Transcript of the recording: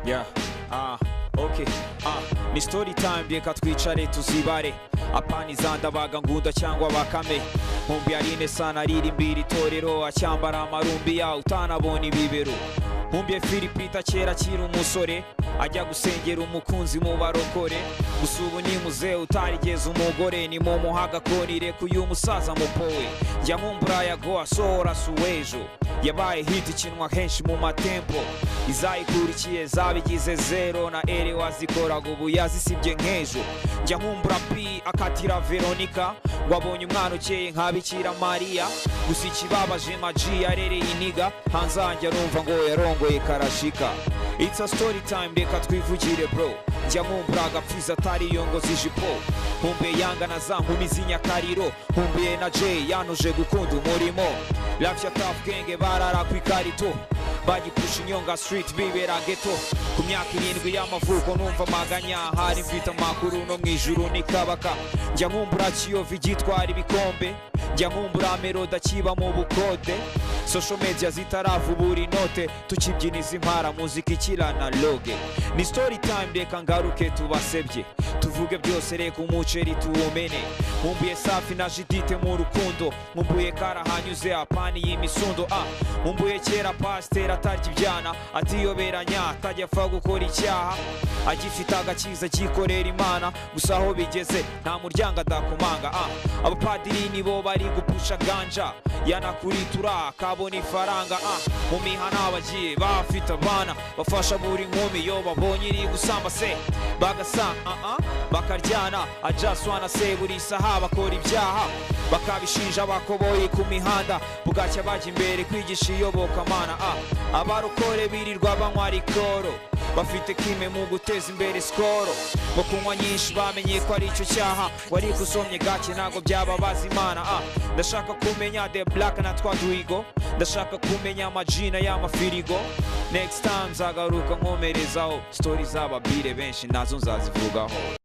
Yeah, okay, ni story time reka twicare tuzibare apani zandabaga ngunda cyangwa bakame Mumbi yarine sana aririmbira itorero acyambara amarumbi ya utanabona ibibero Mumbi Philipita kera kiri umusore ajya gusengera umukunzi mu barokore gusubu ni muze utarigeze umugore ni mu muhaga konire kuyu musaza mupowe njya nkumbura yago asohora suwejo yabaye hit ikinwa henshi mu matempo izayikurikiye zabigize zero na ere wazikoraga ubu yazisibye nkejo njya nkumbura P akatira Veronica wabonye umwana ukeye nkabikira Maria gusa ikibabaje Maji yarereye iniga hanzanjye arumva ngo yarongoye karashika. It's a story time reka twivugire bro njya nkumbura agapfiza atari yongo zijipo Humbe yanga na za nkumi z'inyakariro Humbe na Jay yanuje gukunda umurimo Lavya Tough Gang barara kwikarito bagipusha inyonga street bibera ghetto ku myaka 7 y'amavuko numva maganya hari mfita makuru no mwijuru nikabaka njya nkumbura Kiyovu gitwara ibikombe njya nkumbura Meroda kiba mu bukode social media zitaravubura inote tukibyiniza impara muzika ikirana loge ni story time reka ngaruke tubasebye tuvuge byose reka umuceri tuwumene Mumbuye Safi na Judite mu rukundo Mumbuye karahanyuze apani y'imisundo Mumbuye kera pasteur atarya ibyana atiyoberanya atajya apfa gukora icyaha agifite agakiza gikorera Imana gusa aho bigeze nta muryango adakomanga abapadiri nibo bari gupusha ganja yanakuritura kabona ifaranga mu mihana abagiye bafite abana bafasha buri nkumi yo babonye iri gusamba se bagasa bakaryana ajaswana se buri saha bakora ibyaha bakabishinja abakoboye ku mihanda bugacya bajya imbere kwigisha iyobokamana abarokore birirwa banywa rikoro bafite kime mu guteza imbere skoro bo kunywa nyinshi bamenye ko ari icyo cyaha wari gusomye gake nago byababaza Imana ndashaka kumenya The Black na Twaduigo ndashaka kumenya amajina y'amafirigo next time zagaruka nkomerezaho stories z'ababire benshi nazo nzazivugaho.